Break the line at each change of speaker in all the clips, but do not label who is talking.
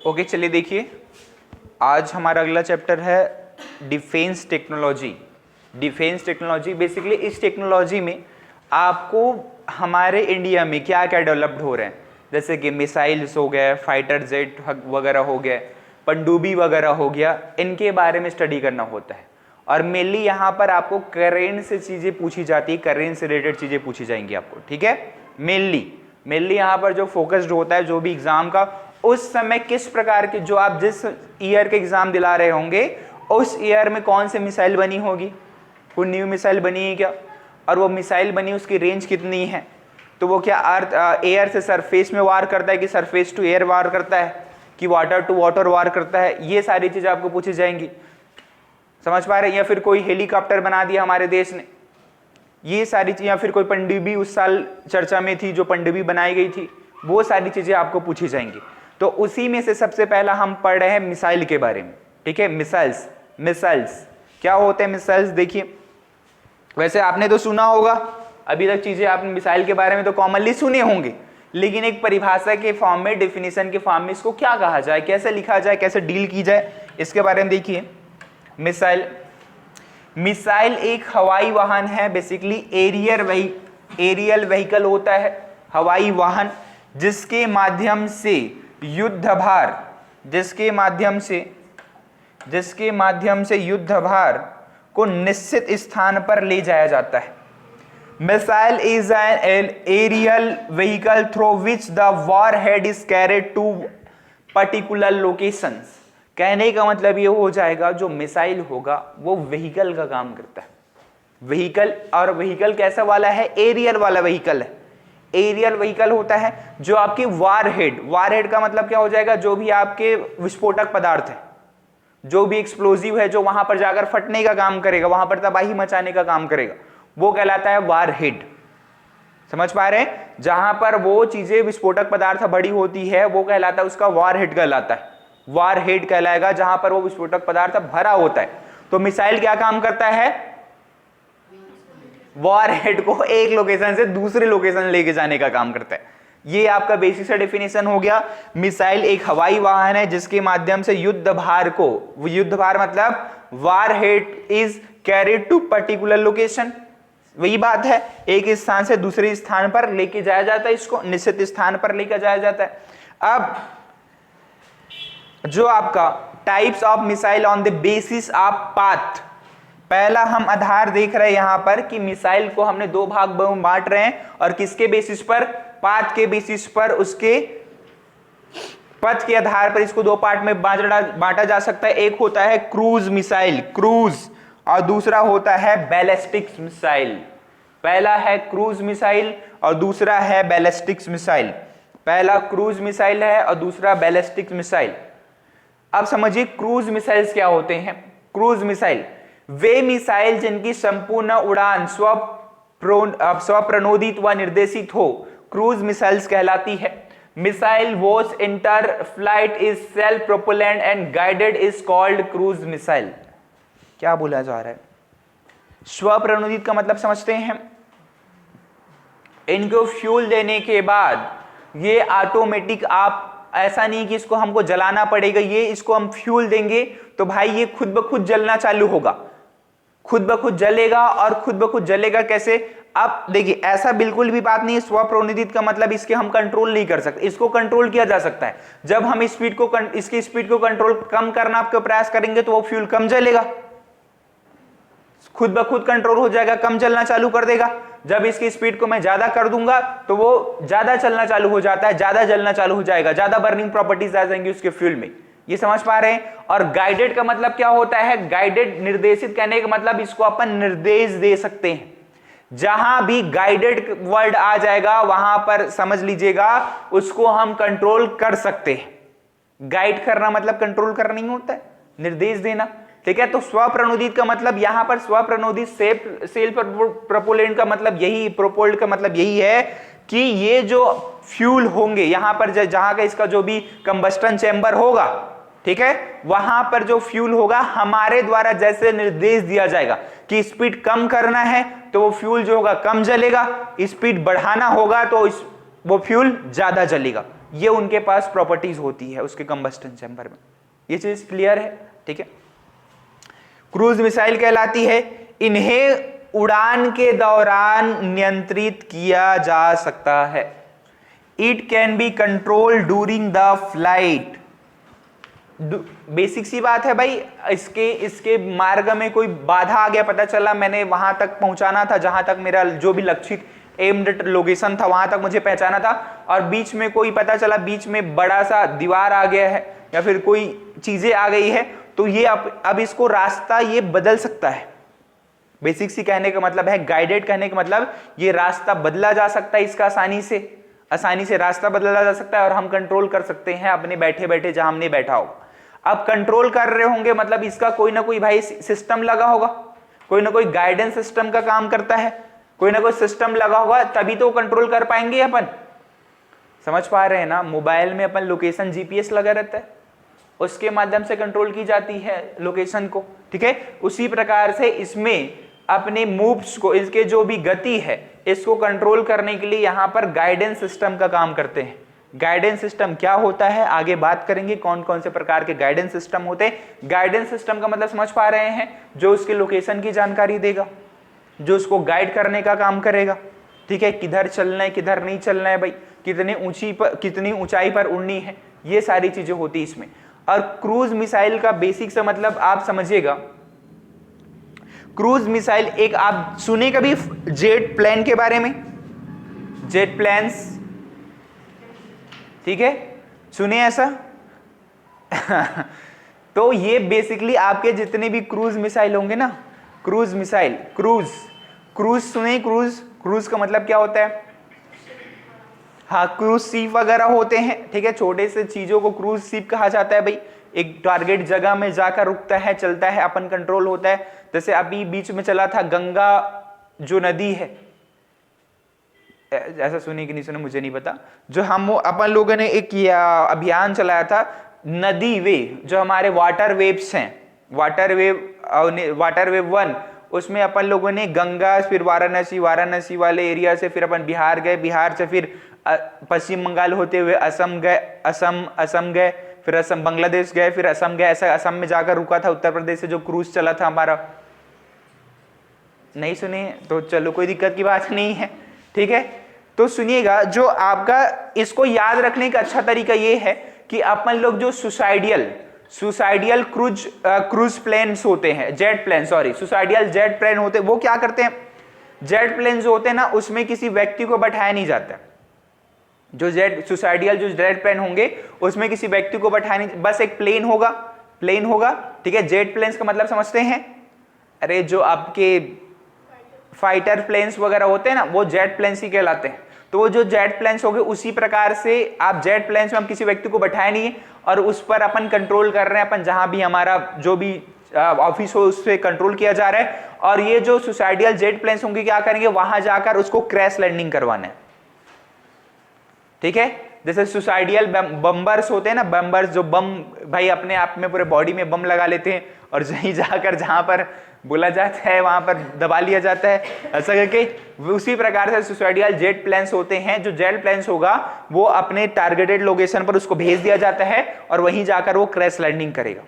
Okay चलिए देखिए, आज हमारा अगला चैप्टर है defence technology. Defence technology basically इस टेक्नोलॉजी में आपको हमारे इंडिया में क्या क्या डेवलप्ड हो रहे हैं, जैसे कि मिसाइल्स हो गए, फाइटर जेट वगैरह हो गए, पनडुब्बी वगैरह हो गया, इनके बारे में स्टडी करना होता है। और मेनली यहाँ पर आपको करेंट से चीज़ें पूछी जाती है, करेंट से रिलेटेड चीज़ें पूछी जाएंगी आपको, ठीक है। मेनली यहाँ पर जो फोकस्ड होता है जो भी एग्जाम का, उस समय किस प्रकार के, जो आप जिस ईयर के एग्जाम दिला रहे होंगे उस ईयर में कौन सी मिसाइल बनी होगी, कोई न्यू मिसाइल बनी है क्या, और वो मिसाइल बनी उसकी रेंज कितनी है, तो वो क्या अर्थ एयर से सरफेस में वार करता है कि सरफेस टू एयर वार करता है कि वाटर टू वाटर वार करता है, ये सारी चीज़ें आपको पूछी जाएंगी। समझ पा रहे हैं। या फिर कोई हेलीकॉप्टर बना दिया हमारे देश ने, ये सारी चीज़ें, या फिर कोई पनडुब्बी उस साल चर्चा में थी जो पनडुब्बी बनाई गई थी, वो सारी चीज़ें आपको पूछी जाएंगी। तो उसी में से सबसे पहला हम पढ़ रहे हैं मिसाइल के बारे में, ठीक है। मिसाइल्स क्या होते हैं मिसाइल्स, देखिए वैसे आपने तो सुना होगा अभी तक चीज़ें, आपने मिसाइल के बारे में तो कॉमनली सुने होंगे, लेकिन एक परिभाषा के फॉर्म में, डेफिनेशन के फॉर्म में इसको क्या कहा जाए, कैसे लिखा जाए, कैसे डील की जाए, इसके बारे में देखिए। मिसाइल एक हवाई वाहन है, बेसिकली एरियल व्हीकल होता है, हवाई वाहन, जिसके माध्यम से युद्ध भार को निश्चित स्थान पर ले जाया जाता है। Missile is an aerial vehicle through which the warhead is carried to particular locations. कहने का मतलब ये हो जाएगा, जो मिसाइल होगा वो व्हीकल का काम करता है, व्हीकल, और व्हीकल कैसा वाला है, एरियल वाला व्हीकल है। एरियल व्हीकल होता है जो आपकी वारहेड का मतलब क्या हो जाएगा, जो भी आपके विस्फोटक पदार्थ है, जो भी एक्सप्लोजिव है, जो वहां पर जाकर फटने का काम करेगा, वहां पर तबाही मचाने का काम करेगा, वो कहलाता है वारहेड। समझ पा रहे हैं। जहां पर वो चीजें विस्फोटक पदार्थ बड़ी होती है वो कहलाता है, उसका वारहेड कहलाता है, वारहेड कहलाएगा जहां पर वो विस्फोटक पदार्थ भरा होता है। तो मिसाइल क्या काम करता है, वारहेड को एक लोकेशन से दूसरे लोकेशन लेके जाने का काम करता है। ये आपका बेसिक सा डेफिनेशन हो गया। मिसाइल एक हवाई वाहन है जिसके माध्यम से युद्ध भार मतलब warhead is carried to particular location, वही बात है, एक स्थान से दूसरे स्थान पर लेके जाया जाता है, इसको निश्चित स्थान पर लेकर जाया जाता है। अब जो आपका types of missile on the basis of path, पहला हम आधार देख रहे हैं यहां पर कि मिसाइल को हमने दो भाग में बांट रहे हैं, और किसके बेसिस पर, पाथ के बेसिस पर, उसके पथ के आधार पर इसको दो पार्ट में बांटा जा सकता है। एक होता है क्रूज मिसाइल, और दूसरा होता है बैलिस्टिक मिसाइल। पहला है क्रूज मिसाइल और दूसरा है बैलिस्टिक मिसाइल। पहला क्रूज मिसाइल है और दूसरा बैलिस्टिक मिसाइल। अब समझिए क्रूज मिसाइल्स क्या होते हैं। क्रूज मिसाइल वे मिसाइल जिनकी संपूर्ण उड़ान स्वप्रणोदित व निर्देशित हो, क्रूज मिसाइल्स कहलाती है। Missile was inter flight is self propellant and guided is called cruise missile. क्या बोला जा रहा है, स्वप्रणोदित का मतलब समझते हैं, इनको फ्यूल देने के बाद ये ऑटोमेटिक, आप ऐसा नहीं कि इसको हमको जलाना पड़ेगा, ये इसको हम फ्यूल देंगे तो भाई ये खुद ब खुद जलना चालू होगा, खुद ब खुद जलेगा। और खुद ब खुद जलेगा कैसे, अब देखिए ऐसा बिल्कुल भी बात नहीं है। स्वप्रणोदित का मतलब इसके हम कंट्रोल नहीं कर सकते, इसको कंट्रोल किया जा सकता है। जब हम इसकी स्पीड को कंट्रोल कम करना आपका प्रयास करेंगे तो वो फ्यूल कम जलेगा, खुद ब खुद कंट्रोल हो जाएगा, कम चलना चालू कर देगा। जब इसकी स्पीड को मैं ज्यादा कर दूंगा तो वो ज्यादा चलना चालू हो जाता है, ज्यादा जलना चालू हो जाएगा, ज्यादा बर्निंग प्रॉपर्टीज आ जाएंगी उसके फ्यूल में। ये समझ पा रहे हैं। और गाइडेड का मतलब क्या होता है, गाइडेड निर्देशित कहने का मतलब इसको अपन निर्देश दे सकते हैं। जहां भी गाइडेड वर्ड आ जाएगा वहां पर समझ लीजिएगा उसको हम कंट्रोल कर सकते हैं। गाइड करना मतलब कंट्रोल करना नहीं होता है, निर्देश देना, ठीक है। तो स्वप्रणोदित का मतलब यहां पर स्वप्रणोदित सेल्फ प्रोपोलेंट का मतलब यही, प्रोपोल्ड का मतलब यही है कि ये जो फ्यूल होंगे यहां पर, जहां का इसका जो भी कंबस्टन चैम्बर होगा, ठीक है, वहां पर जो फ्यूल होगा हमारे द्वारा जैसे निर्देश दिया जाएगा कि स्पीड कम करना है तो वो फ्यूल जो होगा कम जलेगा, स्पीड बढ़ाना होगा तो वो फ्यूल ज्यादा जलेगा। ये उनके पास प्रॉपर्टीज होती है उसके कंबस्टन चैम्बर में। ये चीज क्लियर है, ठीक है। क्रूज मिसाइल कहलाती है, इन्हें उड़ान के दौरान नियंत्रित किया जा सकता है। It can be control during the flight. Basic सी बात है भाई, इसके मार्ग में कोई बाधा आ गया, पता चला मैंने वहां तक पहुंचाना था जहां तक मेरा जो भी लक्षित एम्ड लोकेशन था वहां तक मुझे पहुंचाना था, और बीच में कोई पता चला बीच में बड़ा सा दीवार आ गया है या फिर कोई चीजें आ गई है, तो ये अब इसको रास्ता ये बदल सकता है। बेसिक सी कहने का मतलब है, गाइडेड कहने का मतलब ये रास्ता बदला जा सकता है, इसका आसानी से रास्ता बदला जा सकता है और हम कंट्रोल कर सकते हैं अपने बैठे बैठे जहां हमने बैठा होगा। अब कंट्रोल कर रहे होंगे मतलब इसका कोई ना कोई भाई सिस्टम लगा होगा, कोई ना कोई गाइडेंस सिस्टम का काम करता है, कोई ना कोई सिस्टम लगा होगा, तभी तो कंट्रोल कर पाएंगे अपन। समझ पा रहे हैं ना, मोबाइल में अपन लोकेशन जीपीएस लगा रहता है, उसके माध्यम से कंट्रोल की जाती है लोकेशन को, ठीक है। उसी प्रकार से इसमें अपने मूव्स को, इसके जो भी गति है इसको कंट्रोल करने के लिए यहां पर गाइडेंस सिस्टम का काम करते हैं। गाइडेंस सिस्टम क्या होता है आगे बात करेंगे, कौन कौन से प्रकार के गाइडेंस सिस्टम होते हैं। गाइडेंस सिस्टम का मतलब समझ पा रहे हैं, जो उसके लोकेशन की जानकारी देगा, जो उसको गाइड करने का काम करेगा, ठीक है। किधर चलना है किधर नहीं चलना है भाई, कितनी ऊंचाई पर उड़नी है, ये सारी चीजें होती इसमें। और क्रूज मिसाइल का बेसिक सा मतलब आप समझिएगा, क्रूज मिसाइल एक, आप सुने कभी जेट प्लेन के बारे में, जेट प्लेन्स, ठीक है, सुने ऐसा तो ये बेसिकली आपके जितने भी क्रूज मिसाइल होंगे ना, क्रूज मिसाइल, क्रूज सुने, क्रूज का मतलब क्या होता है, हाँ क्रूज शिप वगैरह होते हैं, ठीक है। छोटे से चीजों को क्रूज शिप कहा जाता है भाई, एक टारगेट जगह में जाकर रुकता है, चलता है, अपन कंट्रोल होता है। जैसे अभी बीच में चला था गंगा जो नदी है, ऐसा सुने कि नहीं सुने मुझे नहीं पता, जो हम अपन लोगों ने एक अभियान चलाया था नदी वे, जो हमारे वाटर वेव्स हैं, वाटर वेव 1, उसमें अपन लोगों ने गंगा, फिर वाराणसी वाले एरिया से फिर अपन बिहार गए, बिहार से फिर पश्चिम बंगाल होते हुए असम गए, असम गए, फिर असम बांग्लादेश गए, फिर असम गए, ऐसा असम में जाकर रुका था। उत्तर प्रदेश से जो क्रूज चला था हमारा, नहीं सुने तो चलो कोई दिक्कत की बात नहीं है, ठीक है। तो सुनिएगा, जो आपका इसको याद रखने का अच्छा तरीका ये है कि अपन लोग जो सुसाइडियल क्रूज प्लेन्स होते हैं, jet plane, sorry suicidal jet plane होते हैं, वो क्या करते हैं, जेट प्लेन जो होते हैं ना उसमें किसी व्यक्ति को बैठाया नहीं जाता। जो सुसाइडियल जो जेट प्लेन होंगे उसमें किसी व्यक्ति को बैठाया नहीं, बस एक प्लेन होगा, ठीक है। जेट प्लेन्स का मतलब समझते हैं, अरे जो आपके फाइटर प्लेन्स वगैरह होते हैं ना, वो जेट प्लेन्स ही कहलाते हैं। तो वो जो जेट प्लेन्स हो गए, उसी प्रकार से आप जेट प्लेन्स में हम किसी व्यक्ति को बैठाए नहीं है और उस पर अपन कंट्रोल कर रहे हैं, अपन जहां भी हमारा जो भी ऑफिस हो उस पर कंट्रोल किया जा रहा है। और ये जो सुसाइडियल जेट प्लेन्स होंगे क्या करेंगे, वहां जाकर उसको क्रैश लैंडिंग करवाना है, ठीक है। जैसे सुसाइडियल बम्बर्स होते हैं ना, बम्बर्स जो बम भाई अपने आप में पूरे बॉडी में बम लगा लेते हैं और जहां पर बोला जाता है वहां पर दबा लिया जाता है, ऐसा करके उसी प्रकार से सुसाइडियल जेट प्लेन्स होते हैं। जो जेट प्लेन्स होगा वो अपने टारगेटेड लोकेशन पर उसको भेज दिया जाता है और वहीं जाकर वो क्रैश लैंडिंग करेगा।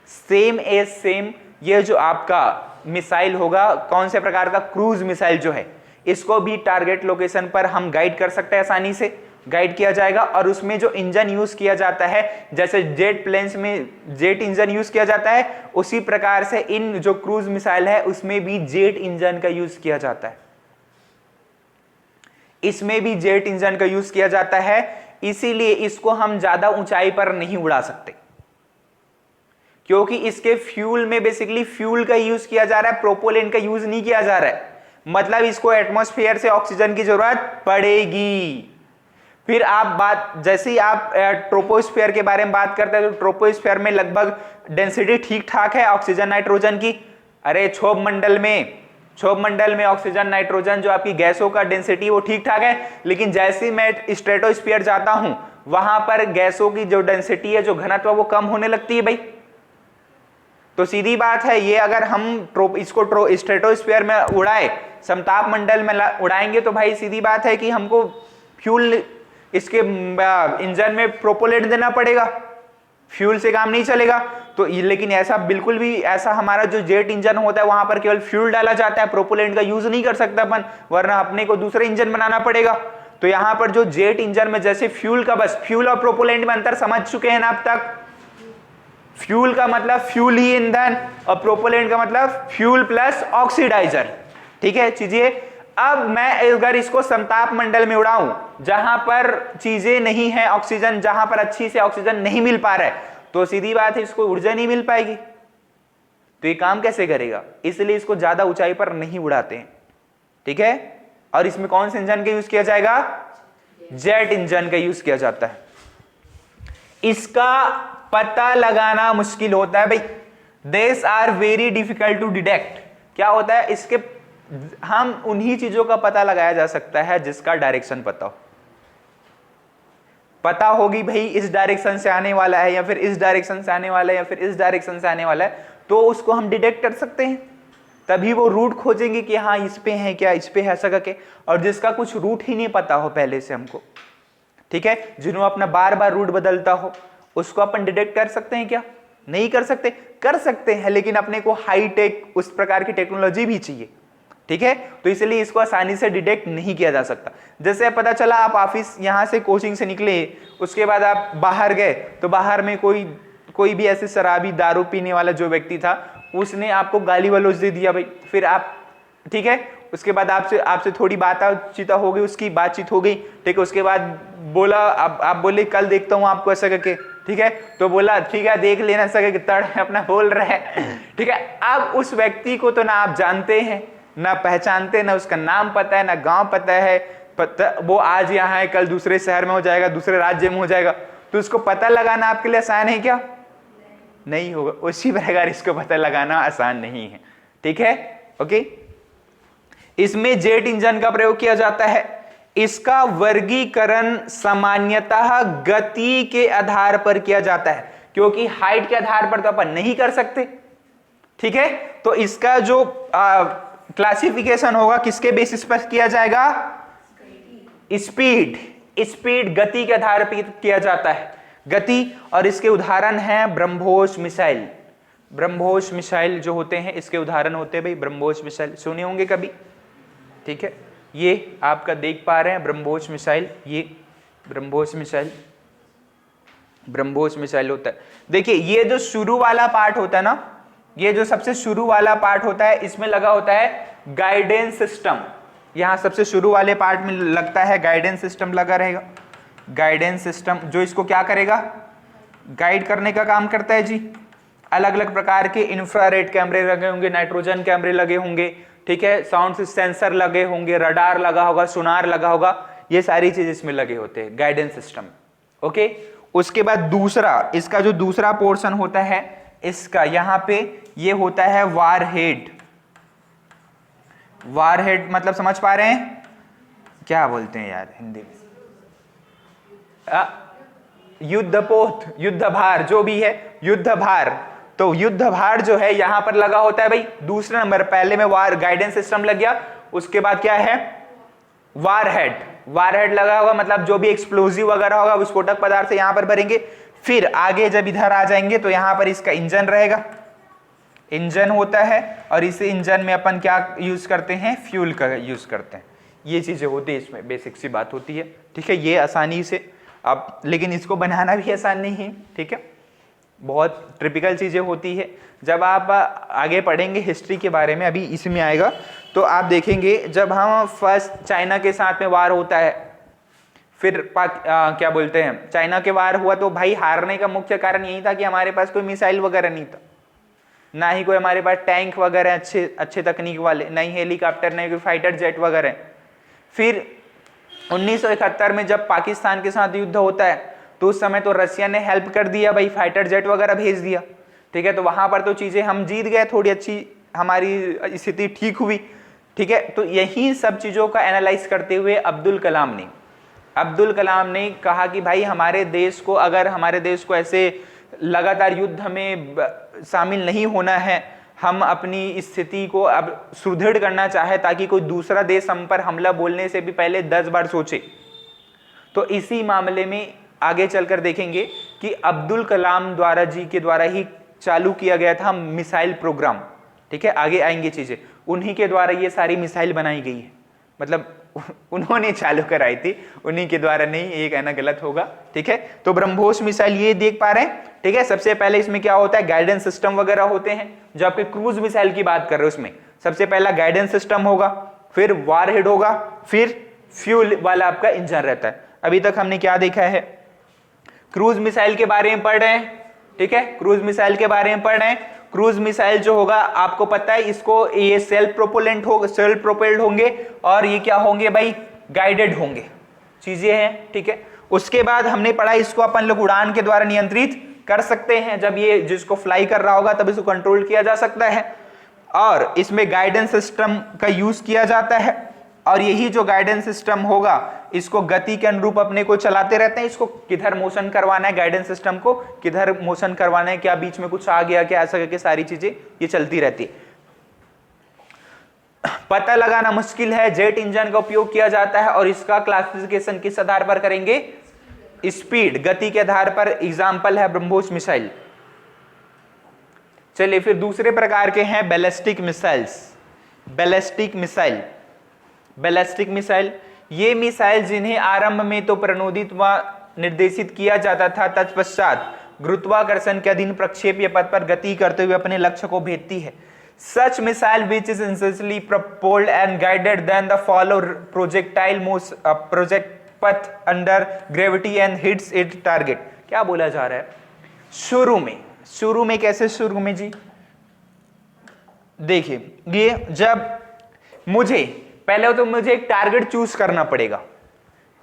सेम ये जो आपका मिसाइल होगा, कौन से प्रकार का क्रूज मिसाइल जो है, इसको भी टारगेट लोकेशन पर हम गाइड कर सकते हैं, आसानी से गाइड किया जाएगा। और उसमें जो इंजन यूज किया जाता है, जैसे जेट प्लेन्स में जेट इंजन यूज किया जाता है, उसी प्रकार से इन जो क्रूज मिसाइल है उसमें भी जेट इंजन का यूज किया जाता है, इसमें भी जेट इंजन का यूज किया जाता है। इसीलिए इसको हम ज्यादा ऊंचाई पर नहीं उड़ा सकते, क्योंकि इसके फ्यूल में बेसिकली फ्यूल का यूज किया जा रहा है, प्रोपोलेंट का यूज नहीं किया जा रहा है। मतलब इसको एटमॉस्फेयर से ऑक्सीजन की जरूरत पड़ेगी। फिर आप जैसे ही आप ट्रोपोस्फेयर के बारे में बात करते हैं, तो ट्रोपोस्फेयर में लगभग डेंसिटी ठीक ठाक है ऑक्सीजन नाइट्रोजन की। अरे क्षोभ मंडल में ऑक्सीजन नाइट्रोजन जो आपकी गैसों का डेंसिटी वो ठीक ठाक है, लेकिन जैसे ही मैं स्ट्रेटोस्फीयर जाता हूं वहां पर गैसों की जो डेंसिटी है, जो घनत्व, वो कम होने लगती है भाई। तो सीधी बात है ये, अगर हम इसको स्ट्रेटोस्फीयर में उड़ाए, समताप मंडल में उड़ाएंगे, तो भाई सीधी बात है कि हमको फ्यूल इसके इंजन में प्रोपेलेंट देना पड़ेगा, फ्यूल से काम नहीं चलेगा। तो लेकिन ऐसा बिल्कुल भी, ऐसा हमारा जो जेट इंजन होता है वहां पर केवल फ्यूल डाला जाता है, प्रोपेलेंट का यूज नहीं कर सकता अपन, वरना अपने को दूसरे इंजन बनाना पड़ेगा। तो यहां पर जो जेट इंजन में जैसे फ्यूल का, बस फ्यूल और प्रोपेलेंट में अंतर समझ चुके हैं ना अब तक। फ्यूल का मतलब फ्यूल ही ईंधन, और प्रोपेलेंट का मतलब फ्यूल प्लस ऑक्सीडाइजर। ठीक है चीजें। अब मैं अगर इसको समताप मंडल में उड़ाऊं, जहां पर चीजें नहीं है ऑक्सीजन, जहां पर अच्छी से ऑक्सीजन नहीं मिल पा रहा है, तो सीधी बात है इसको ऊर्जा नहीं मिल पाएगी। तो ये काम कैसे करेगा? इसलिए इसको ज्यादा ऊंचाई पर नहीं उड़ाते हैं। ठीक है। और इसमें कौन से इंजन का यूज किया जाएगा? जेट इंजन का यूज किया जाता है। इसका पता लगाना मुश्किल होता है भाई। This are very difficult to detect. क्या होता है इसके, हम उन्हीं चीजों का पता लगाया जा सकता है जिसका डायरेक्शन पता हो। पता होगी भाई इस डायरेक्शन से आने वाला है, या फिर इस डायरेक्शन से आने वाला है, या फिर इस डायरेक्शन से आने वाला है, तो उसको हम डिटेक्ट कर सकते हैं। तभी वो रूट खोजेंगे कि हाँ इस पे है क्या, इस पे है, ऐसा करके। और जिसका कुछ रूट ही नहीं पता हो पहले से हमको, ठीक है, जिन्हों अपना बार बार रूट बदलता हो, उसको अपन डिटेक्ट कर सकते हैं क्या? नहीं कर सकते। कर सकते हैं, लेकिन अपने को हाई टेक उस प्रकार की टेक्नोलॉजी भी चाहिए। ठीक है। तो इसलिए इसको आसानी से डिटेक्ट नहीं किया जा सकता। जैसे पता चला आप ऑफिस यहां से कोचिंग से निकले, उसके बाद आप बाहर गए, तो बाहर में कोई भी ऐसे शराबी दारू पीने वाला जो व्यक्ति था, उसने आपको गाली गलौज दे दिया भाई। फिर आप, ठीक है, उसके बाद आपसे थोड़ी बातचीत हो गई, उसकी बातचीत हो गई, ठीक है। उसके बाद बोला, आप बोले कल देखता हूं आपको ऐसा करके, ठीक है। तो बोला ठीक है देख लेना, ऐसा करके तड़ अपना बोल रहा है, ठीक है। अब उस व्यक्ति को तो ना आप जानते हैं, ना पहचानते, ना उसका नाम पता है, ना गांव पता है, वो आज यहाँ है, कल दूसरे शहर में हो जाएगा, दूसरे राज्य में हो जाएगा। तो उसको पता लगाना आपके लिए आसान है क्या? नहीं होगा। उसी प्रकार इसको पता लगाना आसान नहीं है। ठीक है, ओके। इसमें जेट इंजन का प्रयोग किया जाता है। इसका वर्गीकरण सामान्यतः गति के आधार पर किया जाता है, क्योंकि हाइट के आधार पर तो अपन नहीं कर सकते। ठीक है। तो इसका जो क्लासिफिकेशन होगा किसके बेसिस पर किया जाएगा? स्पीड, गति के आधार पर किया जाता है, गति। और इसके उदाहरण हैं ब्रह्मोस मिसाइल। ब्रह्मोस मिसाइल जो होते हैं इसके उदाहरण होते हैं भाई ब्रह्मोस मिसाइल, सुने होंगे कभी। ठीक है, ये आपका देख पा रहे हैं ब्रह्मोस मिसाइल, ये ब्रह्मोस मिसाइल होता है। देखिए ये जो शुरू वाला पार्ट होता है ना, ये जो सबसे शुरू वाला पार्ट होता है, इसमें लगा होता है गाइडेंस सिस्टम। यहां सबसे शुरू वाले पार्ट में लगता है गाइडेंस सिस्टम लगा रहेगा। गाइडेंस सिस्टम जो इसको क्या करेगा? गाइड करने का काम करता है जी। अलग अलग प्रकार के इंफ्रारेड कैमरे लगे होंगे, नाइट्रोजन कैमरे लगे होंगे, ठीक है, साउंड सेंसर लगे होंगे, रडार लगा होगा, सोनार लगा होगा, ये सारी चीज इसमें लगे होते हैं गाइडेंस सिस्टम। ओके। उसके बाद दूसरा, इसका जो दूसरा पोर्शन होता है इसका, यहां पे ये होता है वारहेड। वारहेड मतलब समझ पा रहे हैं क्या बोलते हैं यार हिंदी में? युद्धपोत, युद्ध भार, जो भी है युद्ध भार। तो युद्ध भार जो है यहां पर लगा होता है भाई दूसरे नंबर। पहले में वार गाइडेंस सिस्टम लग गया, उसके बाद क्या है? वारहेड। वारहेड लगा होगा, मतलब जो भी एक्सप्लोजिव वगैरह होगा, विस्फोटक पदार्थ यहां पर भरेंगे। फिर आगे जब इधर आ जाएंगे तो यहां पर इसका इंजन रहेगा, इंजन होता है। और इस इंजन में अपन क्या यूज करते हैं? फ्यूल का यूज करते हैं। ये चीजें होती है, इसमें बेसिक सी बात होती है। ठीक है, ये आसानी से अब, लेकिन इसको बनाना भी आसान नहीं है। ठीक है, बहुत ट्रिपिकल चीजें होती है। जब आप आगे पढ़ेंगे हिस्ट्री के बारे में, अभी इसमें आएगा, तो आप देखेंगे जब हम फर्स्ट चाइना के साथ में वार होता है, फिर क्या बोलते हैं, चाइना के वार हुआ, तो भाई हारने का मुख्य कारण यही था कि हमारे पास कोई मिसाइल वगैरह नहीं था, ना ही कोई हमारे पास टैंक वगैरह अच्छे तकनीक वाले, नहीं हेलीकॉप्टर, नहीं कोई फाइटर जेट वगैरह। फिर 1971 में जब पाकिस्तान के साथ युद्ध होता है, तो उस समय तो रशिया ने हेल्प कर दिया भाई, फाइटर जेट वगैरह भेज दिया। ठीक है, तो वहां पर तो चीजें हम जीत गए, थोड़ी अच्छी हमारी स्थिति ठीक हुई। ठीक है, तो यही सब चीजों का एनालाइज करते हुए अब्दुल कलाम ने कहा कि भाई हमारे देश को, अगर हमारे देश को ऐसे लगातार युद्ध में शामिल नहीं होना है, हम अपनी स्थिति को अब सुदृढ़ करना चाहे ताकि कोई दूसरा देश हम पर हमला बोलने से भी पहले 10 बार सोचे, तो इसी मामले में आगे चलकर देखेंगे कि अब्दुल कलाम द्वारा जी के द्वारा ही चालू किया गया था मिसाइल प्रोग्राम, ठीक है, आगे आएंगे चीजें, उन्हीं के द्वारा ये सारी मिसाइल बनाई गई है, मतलब उन्होंने चालू कराई थी, उन्हीं के द्वारा नहीं, ये कहना गलत होगा, ठीक है। तो ब्रह्मोस मिसाइल ये देख पा रहे हैं, ठीक है। सबसे पहले इसमें क्या होता है, गाइडेंस सिस्टम वगैरह होते हैं, जो आपके क्रूज मिसाइल की बात कर रहे हो उसमें सबसे पहला गाइडेंस सिस्टम होगा, फिर वारहेड होगा, फिर फ्यूल वाला आपका इंजन रहता है। अभी तक हमने क्या देखा है, क्रूज मिसाइल के बारे में पढ़ रहे हैं, ठीक है, क्रूज मिसाइल के बारे में पढ़ रहे हैं। क्रूज मिसाइल जो होगा आपको पता है, इसको ये सेल्फ प्रोपेल्ड होगा, सेल्फ प्रोपेल्ड होंगे, और ये क्या होंगे भाई, गाइडेड होंगे, चीजें हैं, ठीक है। उसके बाद हमने पढ़ा इसको अपन लोग उड़ान के द्वारा नियंत्रित कर सकते हैं, जब ये जिसको फ्लाई कर रहा होगा तब इसको कंट्रोल किया जा सकता है, और इसमें गाइडेंस सिस्टम का यूज किया जाता है, और यही जो गाइडेंस सिस्टम होगा इसको गति के अनुरूप अपने को चलाते रहते हैं, इसको किधर मोशन करवाना है, गाइडेंस सिस्टम को किधर मोशन करवाना है, क्या बीच में कुछ आ गया क्या, ऐसा करके सारी चीजें ये चलती रहती है। पता लगाना मुश्किल है, जेट इंजन का उपयोग किया जाता है, और इसका क्लासिफिकेशन किस आधार पर करेंगे, स्पीड, गति के आधार पर। एग्जाम्पल है ब्रह्मोस मिसाइल। चलिए फिर दूसरे प्रकार के हैं ballistic missiles. Ballistic missile, ballistic missile ये मिसाइल जिन्हें आरंभ में तो प्रणोदित व निर्देशित किया जाता था, तत्पश्चात गुरुत्वाकर्षण के अधीन प्रक्षेपीय पथ पर गति करते हुए अपने लक्ष्य को भेदती है। Such missile which is intensely propelled and guided then the follow projectile project path under gravity and hits it target. क्या बोला जा रहा है, शुरू में कैसे, शुरू में जी देखिए, ये जब मुझे पहले तो मुझे एक टारगेट चूज करना पड़ेगा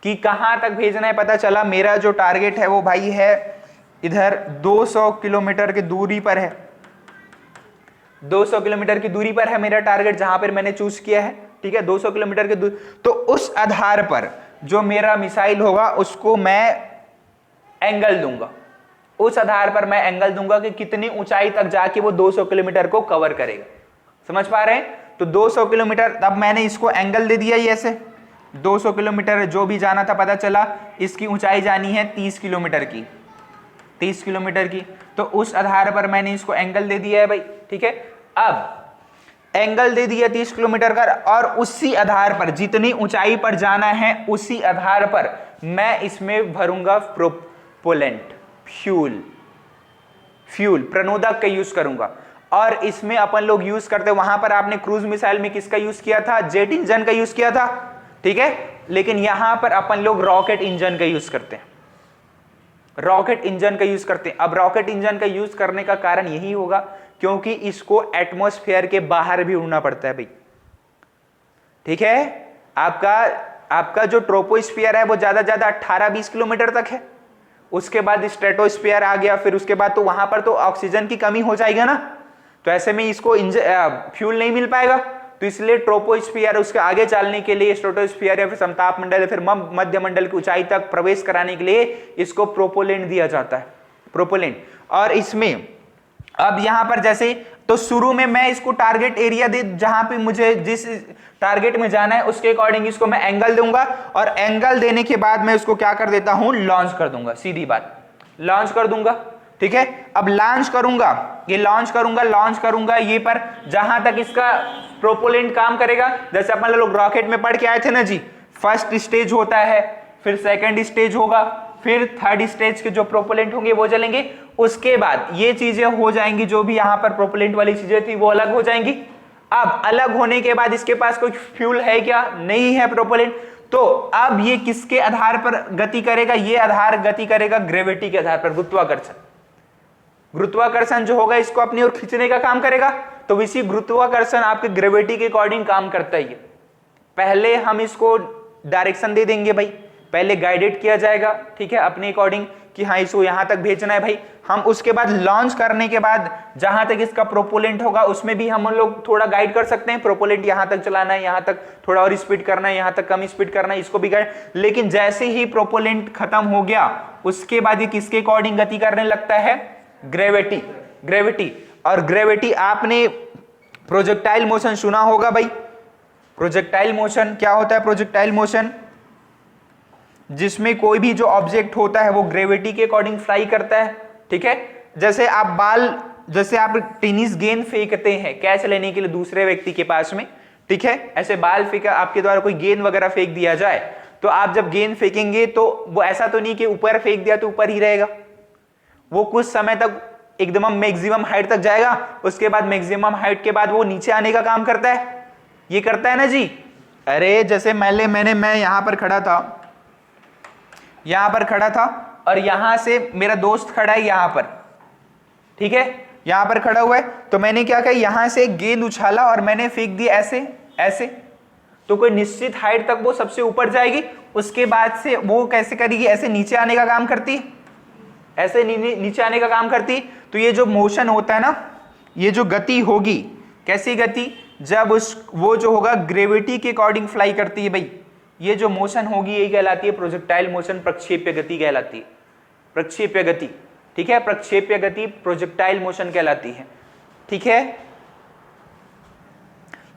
कि कहां तक भेजना है। पता चला मेरा जो टारगेट है वो भाई है इधर 200 किलोमीटर की दूरी पर है, 200 किलोमीटर की दूरी पर है मेरा टारगेट, जहां पर मैंने चूज किया है, ठीक है, 200 किलोमीटर की दूरी। तो उस आधार पर जो मेरा मिसाइल होगा उसको मैं एंगल दूंगा, उस आधार पर मैं एंगल दूंगा कि कितनी ऊंचाई तक जाके वो 200 किलोमीटर को कवर करेगा। समझ पा रहे हैं? तो 200 किलोमीटर, तब मैंने इसको एंगल दे दिया ये ऐसे, 200 किलोमीटर जो भी जाना था, पता चला इसकी ऊंचाई जानी है 30 किलोमीटर की, 30 किलोमीटर की, तो उस आधार पर मैंने इसको एंगल दे दिया है भाई, ठीक है। अब एंगल दे दिया 30 किलोमीटर का, और उसी आधार पर जितनी ऊंचाई पर जाना है उसी आधार पर मैं इसमें भरूंगा प्रोपेलेंट, फ्यूल प्रणोदक का यूज करूंगा। और इसमें अपन लोग यूज करते, वहां पर आपने क्रूज मिसाइल में किसका यूज किया था, जेट इंजन का यूज किया था, ठीक है, लेकिन यहां पर अपन लोग रॉकेट इंजन का यूज करते हैं, रॉकेट इंजन का यूज करते हैं। अब रॉकेट इंजन का यूज करने का कारण यही होगा क्योंकि इसको एटमॉस्फेयर के बाहर भी उड़ना पड़ता है भाई, ठीक है। आपका जो ट्रोपोस्फीयर है वो ज्यादा 18-20 किलोमीटर तक है, उसके बाद स्ट्रेटोस्फीयर आ गया, फिर उसके बाद तो वहां पर तो ऑक्सीजन की कमी हो जाएगी ना, तो ऐसे में इसको फ्यूल नहीं मिल पाएगा, तो इसलिए ट्रोपोस्फीयर, उसके आगे चलने के लिए स्ट्रेटोस्फीयर या फिर समताप मंडल या फिर मध्य मंडल की ऊंचाई तक प्रवेश कराने के लिए इसको प्रोपेलेंट दिया जाता है, प्रोपेलेंट। और इसमें अब यहां पर जैसे, तो शुरू में मैं इसको टारगेट एरिया दे, जहां पे मुझे जिस टारगेट में जाना है उसके अकॉर्डिंग इसको मैं एंगल दूंगा, और एंगल देने के बाद मैं उसको क्या कर देता हूं, लॉन्च कर दूंगा, सीधी बात, लॉन्च कर दूंगा, ठीक है। अब लॉन्च करूंगा, ये लॉन्च करूंगा ये पर जहां तक इसका प्रोपेलेंट काम करेगा, जैसे अपन लोग रॉकेट में पढ़ के आए थे ना जी, फर्स्ट स्टेज होता है, फिर सेकंड स्टेज होगा, फिर थर्ड स्टेज के जो प्रोपेलेंट होंगे वो चलेंगे, उसके बाद ये चीजें हो जाएंगी, जो भी यहां पर प्रोपेलेंट वाली चीजें थी वो अलग हो जाएंगी। अब अलग होने के बाद इसके पास कोई फ्यूल है क्या, नहीं है प्रोपेलेंट, तो अब ये किसके आधार पर गति करेगा, ये आधार गति करेगा ग्रेविटी के आधार पर, गुरुत्वाकर्षण। गुरुत्वाकर्षण जो होगा इसको अपनी ओर खींचने का काम करेगा, तो इसी गुरुत्वाकर्षण आपके ग्रेविटी के अकॉर्डिंग काम करता है। पहले हम इसको डायरेक्शन दे देंगे भाई, पहले गाइडेड किया जाएगा, ठीक है, अपने अकॉर्डिंग कि हाँ इसको यहां तक भेजना है भाई। हम उसके बाद लॉन्च करने के बाद जहां तक इसका प्रोपेलेंट होगा उसमें भी हम लोग थोड़ा गाइड कर सकते हैं, प्रोपेलेंट यहां तक चलाना है, यहां तक थोड़ा और स्पीड करना है, यहां तक कम स्पीड करना है, इसको भी गाइड। लेकिन जैसे ही प्रोपेलेंट खत्म हो गया उसके बाद ये किसके अकॉर्डिंग गति करने लगता है, ग्रेविटी। और ग्रेविटी, आपने प्रोजेक्टाइल मोशन सुना होगा भाई, प्रोजेक्टाइल मोशन क्या होता है, प्रोजेक्टाइल मोशन जिसमें कोई भी जो ऑब्जेक्ट होता है वो ग्रेविटी के अकॉर्डिंग फ्लाई करता है। ठीक है, जैसे आप टेनिस गेंद फेंकते हैं कैच लेने के लिए दूसरे व्यक्ति के पास में, ठीक है, ऐसे बाल फेंका आपके द्वारा कोई गेंद वगैरह फेंक दिया जाए, तो आप जब गेंद फेंकेंगे तो वो ऐसा तो नहीं कि ऊपर फेंक दिया तो ऊपर ही रहेगा, वो कुछ समय तक एकदम मैक्सिमम हाइट तक जाएगा, उसके बाद मैक्सिमम हाइट के बाद वो नीचे आने का काम करता है, ये करता है ना जी। अरे जैसे मैं यहां पर खड़ा था और यहां से मेरा दोस्त खड़ा है यहां पर, ठीक है, यहां पर खड़ा हुआ है, तो मैंने क्या किया, यहां से गेंद उछाला और मैंने फेंक दी ऐसे ऐसे, तो कोई निश्चित हाइट तक वो सबसे ऊपर जाएगी, उसके बाद से वो कैसे करेगी, ऐसे नीचे आने का काम करती है, ऐसे नीचे आने का काम करती। तो ये जो मोशन होता है ना, ये जो गति होगी, कैसी गति, जब वो जो होगा ग्रेविटी के अकॉर्डिंग फ्लाई करती है भाई, ये जो मोशन होगी यही कहलाती है प्रोजेक्टाइल मोशन, प्रक्षेप्य गति कहलाती है, प्रक्षेप्य गति। ठीक है, प्रक्षेप्य गति प्रोजेक्टाइल मोशन कहलाती है। ठीक है,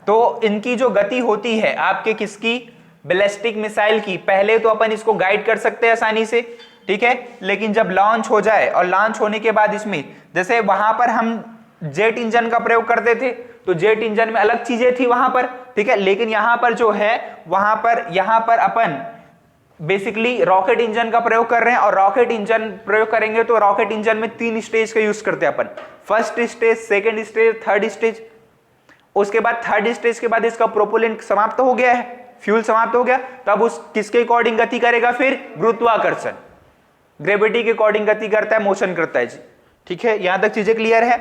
तो इनकी जो गति होती है आपके किसकी, बैलिस्टिक मिसाइल की, पहले तो अपन इसको गाइड कर सकते हैं आसानी से, ठीक है, लेकिन जब लॉन्च हो जाए और लॉन्च होने के बाद इसमें, जैसे वहां पर हम जेट इंजन का प्रयोग करते थे, तो जेट इंजन में अलग चीजें थी वहां पर, ठीक है, लेकिन यहां पर जो है यहां पर अपन बेसिकली रॉकेट इंजन का प्रयोग कर रहे हैं, और रॉकेट इंजन प्रयोग करेंगे तो रॉकेट इंजन में 3 स्टेज का यूज करते हैं अपन, first stage, second stage, third stage. उसके बाद थर्ड स्टेज के बाद इसका प्रोपेलेंट समाप्त हो गया है, फ्यूल समाप्त हो गया, तब उस किसके अकॉर्डिंग गति करेगा, फिर गुरुत्वाकर्षण, ग्रेविटी के अकॉर्डिंग गति करता है, मोशन करता है जी। ठीक है, यहां तक चीजें क्लियर है।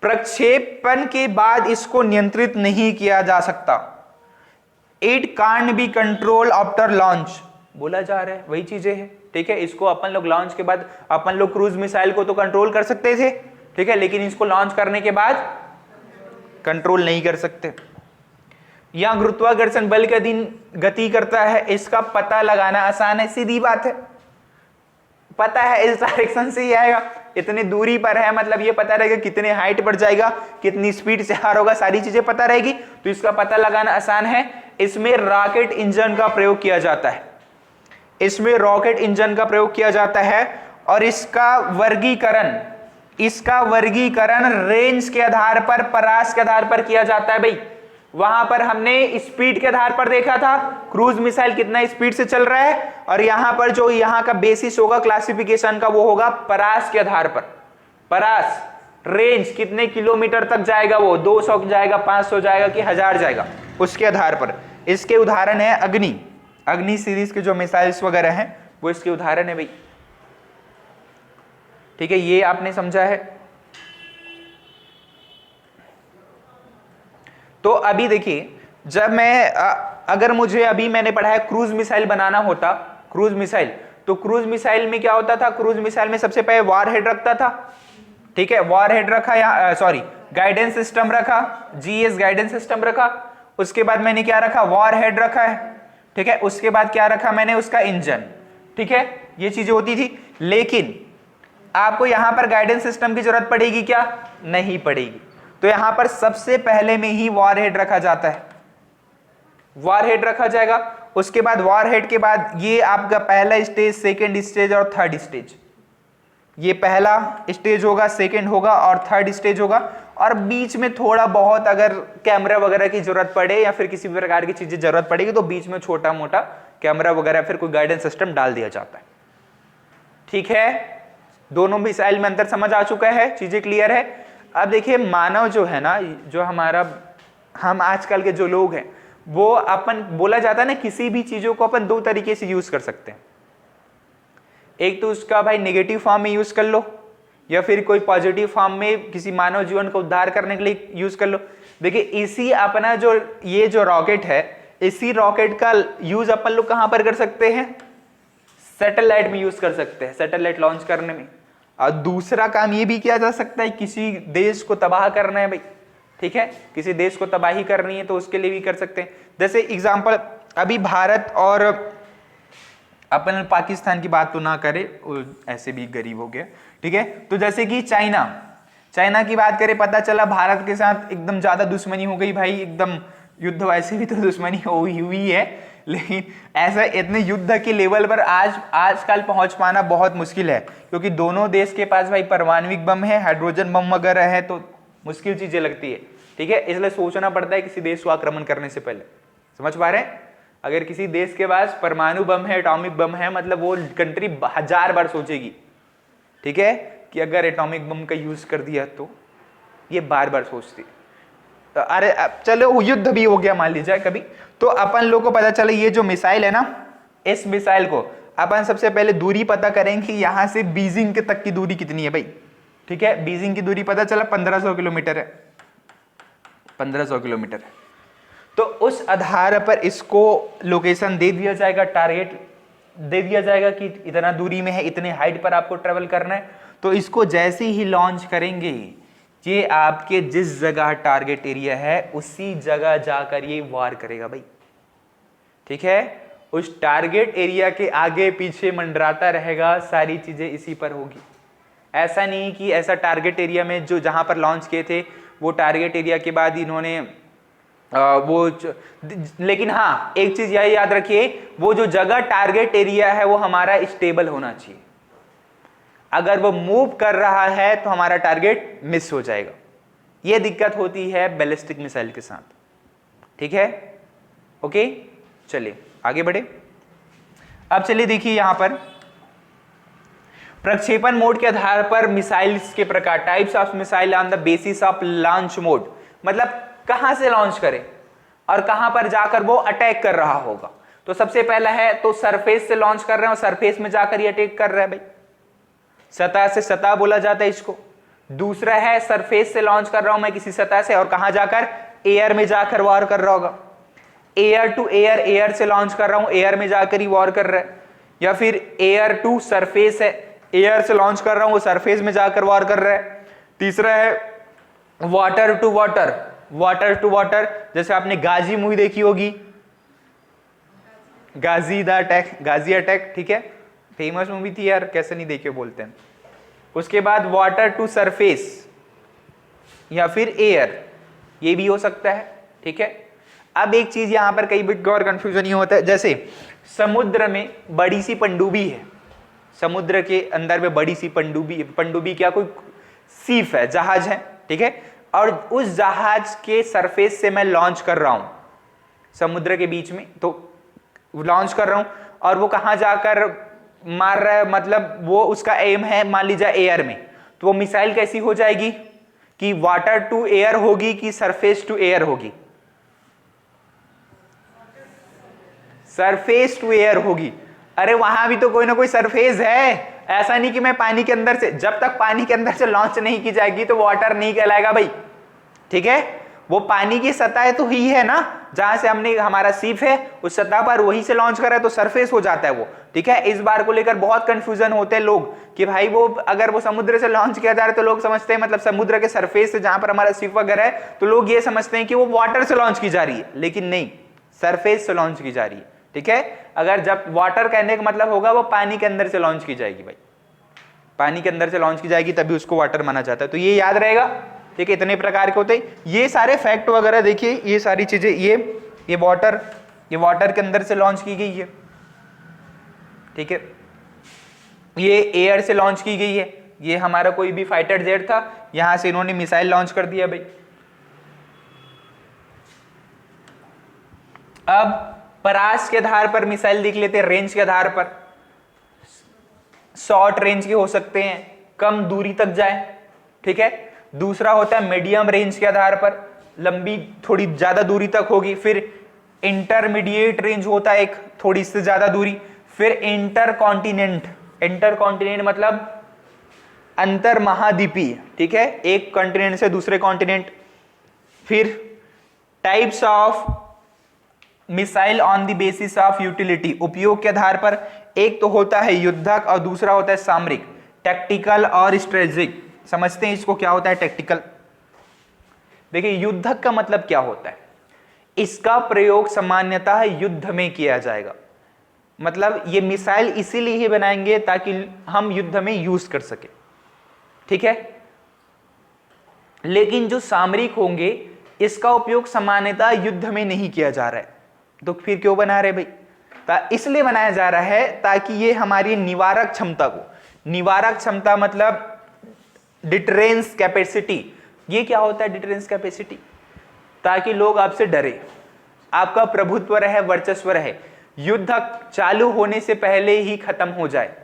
प्रक्षेपण के बाद इसको नियंत्रित नहीं किया जा सकता, it can't be control after launch, बोला जा रहा है वही चीजें हैं। ठीक है, इसको अपन लोग लॉन्च के बाद, अपन लोग क्रूज मिसाइल को तो कंट्रोल कर सकते थे, ठीक है, लेकिन इसको लॉन्च करने के बाद कंट्रोल नहीं कर सकते। या गुरुत्वाकर्षण बल के अधीन गति करता है, इसका पता लगाना आसान है, सीधी बात है, पता है इस डायरेक्शन से ही आएगा, इतनी दूरी पर है, मतलब ये पता रहेगा कितने हाइट पर जाएगा, कितनी स्पीड से हार होगा, सारी चीजें पता रहेगी, तो इसका पता लगाना आसान है। इसमें रॉकेट इंजन का प्रयोग किया जाता है, इसमें रॉकेट इंजन का प्रयोग किया जाता है, और इसका वर्गीकरण रेंज के आधार पर, परास के आधार पर किया जाता है भाई। वहां पर हमने स्पीड के आधार पर देखा था, क्रूज मिसाइल कितना स्पीड से चल रहा है, और यहां पर जो यहां का बेसिस होगा क्लासिफिकेशन का, वो होगा परास के आधार पर, परास रेंज कितने किलोमीटर तक जाएगा, वो 200 जाएगा, 500 जाएगा कि 1000 जाएगा, उसके आधार पर। इसके उदाहरण है अग्नि सीरीज के जो मिसाइल्स वगैरह हैं, वो इसके उदाहरण है भाई। ठीक है, ये आपने समझा है। तो अभी देखिए, जब अगर मुझे अभी मैंने पढ़ा है क्रूज मिसाइल बनाना होता, क्रूज मिसाइल, तो क्रूज मिसाइल में क्या होता था, क्रूज मिसाइल में सबसे पहले वॉरहेड रखता था, ठीक है, वॉरहेड रखा, या गाइडेंस सिस्टम रखा, जीएस गाइडेंस सिस्टम रखा, उसके बाद मैंने क्या रखा, वॉरहेड रखा है, ठीक है, उसके बाद क्या रखा मैंने, उसका इंजन, ठीक है, ये चीजें होती थी। लेकिन आपको यहां पर गाइडेंस सिस्टम की जरूरत पड़ेगी क्या, नहीं पड़ेगी, तो यहां पर सबसे पहले में ही वॉरहेड रखा जाता है, वॉरहेड रखा जाएगा। उसके बाद वॉरहेड के बाद ये आपका पहला स्टेज, सेकंड स्टेज और थर्ड स्टेज, ये पहला स्टेज होगा, सेकंड होगा और थर्ड स्टेज होगा, और बीच में थोड़ा बहुत अगर कैमरा वगैरह की जरूरत पड़े या फिर किसी भी प्रकार की चीजें जरूरत पड़ेगी तो बीच में छोटा मोटा कैमरा वगैरह फिर कोई गाइडेंस सिस्टम डाल दिया जाता है। ठीक है, दोनों मिसाइल में अंतर समझ आ चुका है, चीजें क्लियर है। अब देखिए, मानव जो है ना, जो हम आजकल के जो लोग हैं, वो अपन बोला जाता है ना, किसी भी चीजों को अपन 2 तरीके से यूज कर सकते हैं, एक तो उसका भाई नेगेटिव फॉर्म में यूज कर लो, या फिर कोई पॉजिटिव फॉर्म में किसी मानव जीवन को उद्धार करने के लिए यूज कर लो। देखिए, इसी अपना जो ये जो रॉकेट है, इसी रॉकेट का यूज अपन लोग कहां पर कर सकते हैं, सैटेलाइट में यूज कर सकते हैं, सैटेलाइट लॉन्च करने में। और दूसरा काम ये भी किया जा सकता है, किसी देश को तबाह करना है भाई, ठीक है, किसी देश को तबाही करनी है तो उसके लिए भी कर सकते हैं। जैसे एग्जांपल, अभी भारत और अपन पाकिस्तान की बात तो ना करें, ऐसे भी गरीब हो गया, ठीक है, तो जैसे कि चाइना की बात करें, पता चला भारत के साथ एकदम ज्यादा दुश्मनी हो गई भाई, एकदम युद्ध, वैसे भी तो दुश्मनी हुई है, लेकिन ऐसा इतने युद्ध के लेवल पर आजकल पहुंच पाना बहुत मुश्किल है, क्योंकि दोनों देश के पास भाई परमाणविक बम है, हाइड्रोजन बम वगैरह है, तो मुश्किल चीजें लगती है। ठीक है, इसलिए सोचना पड़ता है किसी देश को आक्रमण करने से पहले। समझ पा रहे हैं? अगर किसी देश के पास परमाणु बम है, एटॉमिक बम है, मतलब वो कंट्री 1000 बार सोचेगी, ठीक है, कि अगर एटॉमिक बम का यूज कर दिया तो ये बार बार सोचती। तो अरे चलो युद्ध भी हो गया मान लीजिए कभी, तो अपन लोग को पता चले ये जो मिसाइल है ना, इस मिसाइल को अपन सबसे पहले दूरी पता करेंगे, यहां से बीजिंग के तक की दूरी कितनी है भाई। ठीक है, बीजिंग की दूरी पता चला 1500 किलोमीटर है, 1500 किलोमीटर है। तो उस आधार पर इसको लोकेशन दे दिया जाएगा, टारगेट दे दिया जाएगा कि इतना दूरी में है, इतने हाइट पर आपको ट्रेवल करना है। तो इसको जैसे ही लॉन्च करेंगे, ये आपके जिस जगह टारगेट एरिया है उसी जगह जाकर ये वार करेगा भाई। ठीक है, उस टारगेट एरिया के आगे पीछे मंडराता रहेगा, सारी चीजें इसी पर होगी। ऐसा नहीं कि ऐसा टारगेट एरिया में जो जहां पर लॉन्च किए थे वो टारगेट एरिया के बाद इन्होंने लेकिन हाँ एक चीज यह याद रखिए, वो जो जगह टारगेट एरिया है वो हमारा स्टेबल होना चाहिए। अगर वो मूव कर रहा है तो हमारा टारगेट मिस हो जाएगा। यह दिक्कत होती है बैलिस्टिक मिसाइल के साथ। ठीक है, ओके, चलिए आगे बढ़े। अब चलिए देखिए यहां पर प्रक्षेपण मोड के आधार पर मिसाइल्स के प्रकार, types of missile on the basis of launch mode, मतलब कहां से लॉन्च करें और कहां पर जाकर वो अटैक कर रहा होगा। तो सबसे पहला है तो सरफेस से लॉन्च कर रहे हैं और सरफेस में जाकर ये अटैक कर रहा है भाई, सतह से सतह बोला जाता है इसको। दूसरा है सरफेस से लॉन्च कर रहा हूं मैं किसी सतह से और कहां जाकर, एयर में जाकर वॉर कर रहा होगा। एयर टू एयर, एयर से लॉन्च कर रहा हूं, एयर में जाकर ही वॉर कर रहा है। या फिर एयर टू सरफेस है, एयर से लॉन्च कर रहा हूं वो सरफेस में जाकर वॉर कर रहा है। तीसरा है water to water, water to water, जैसे आपने गाजी मूवी देखी होगी, Ghazi the attack, Ghazi attack, ठीक है, फेमस मूवी थी यार, कैसे नहीं देखे बोलते हैं। उसके बाद वाटर टू सरफेस या फिर एयर, ये भी हो सकता है। ठीक है, अब एक चीज यहां पर कई बार और कंफ्यूजन ये होता है, जैसे समुद्र में बड़ी सी पनडुब्बी है, समुद्र के अंदर में बड़ी सी पनडुब्बी, पनडुब्बी क्या कोई सीप है, जहाज है, ठीक है, और उस जहाज के सरफेस से मैं लॉन्च कर रहा हूं समुद्र के बीच में, तो लॉन्च कर रहा हूं और वो कहां जाकर मार रहा है, मतलब वो उसका एम है मान लीजिए एयर में, तो वो मिसाइल कैसी हो जाएगी कि वाटर टू एयर होगी कि सरफेस टू एयर होगी, सरफेस टू एयर होगी। अरे वहां भी तो कोई ना कोई सरफेस है, ऐसा नहीं कि मैं पानी के अंदर से, जब तक पानी के अंदर से लॉन्च नहीं की जाएगी तो वाटर नहीं कहलाएगा भाई। ठीक है, वो पानी की सतह तो ही है ना, जहां से हमने हमारा सीप है उस सतह पर वहीं से लॉन्च करा है तो सरफेस हो जाता है वो। ठीक है, इस बार को लेकर बहुत कंफ्यूजन होते हैं लोग कि भाई वो अगर वो समुद्र से लॉन्च किया जा रहा है तो लोग समझते हैं मतलब समुद्र के सरफेस से जहां पर हमारा सीप वगैरह है, तो लोग ये समझते हैं कि वो वाटर से लॉन्च की जा रही है, लेकिन नहीं, सरफेस से लॉन्च की जा रही है। ठीक है, अगर जब वाटर कहने का मतलब होगा वो पानी के अंदर से लॉन्च की जाएगी भाई, पानी के अंदर से लॉन्च की जाएगी तभी उसको वाटर माना जाता है। तो ये याद रहेगा। ठीक है, इतने प्रकार के होते हैं, ये सारे फैक्ट वगैरह देखिए, ये सारी चीजें, ये वाटर के अंदर से लॉन्च की गई है। ठीक है, ये एयर से लॉन्च की गई है, ये हमारा कोई भी फाइटर जेट था, यहां से इन्होंने मिसाइल लॉन्च कर दिया भाई। अब परास के आधार पर मिसाइल देख लेते हैं, रेंज के आधार पर। शॉर्ट रेंज के हो सकते हैं, कम दूरी तक जाए। ठीक है, दूसरा होता है मीडियम रेंज के आधार पर, लंबी थोड़ी ज्यादा दूरी तक होगी। फिर इंटरमीडिएट रेंज होता है एक, थोड़ी से ज्यादा दूरी। फिर इंटर कॉन्टिनेंट मतलब अंतर महाद्वीपीय। ठीक है, एक कॉन्टिनेंट से दूसरे कॉन्टिनेंट। फिर types of missile on the basis of utility, उपयोग के आधार पर। एक तो होता है युद्धक और दूसरा होता है सामरिक, टैक्टिकल और स्ट्रेटेजिक। समझते हैं इसको क्या होता है टैक्टिकल। देखिए युद्धक का मतलब क्या होता है, इसका प्रयोग सामान्यतः युद्ध में किया जाएगा, मतलब ये मिसाइल इसीलिए ही बनाएंगे ताकि हम युद्ध में यूज कर सके। ठीक है, लेकिन जो सामरिक होंगे इसका उपयोग सामान्यतः युद्ध में नहीं किया जा रहा है। तो फिर क्यों बना रहे भाई? इसलिए बनाया जा रहा है ताकि ये हमारी निवारक क्षमता को, निवारक क्षमता मतलब डिटरेंस कैपेसिटी। ये क्या होता है डिटरेंस कैपेसिटी? ताकि लोग आपसे डरे, आपका प्रभुत्व रहे, वर्चस्व रहे, युद्ध चालू होने से पहले ही खत्म हो जाए।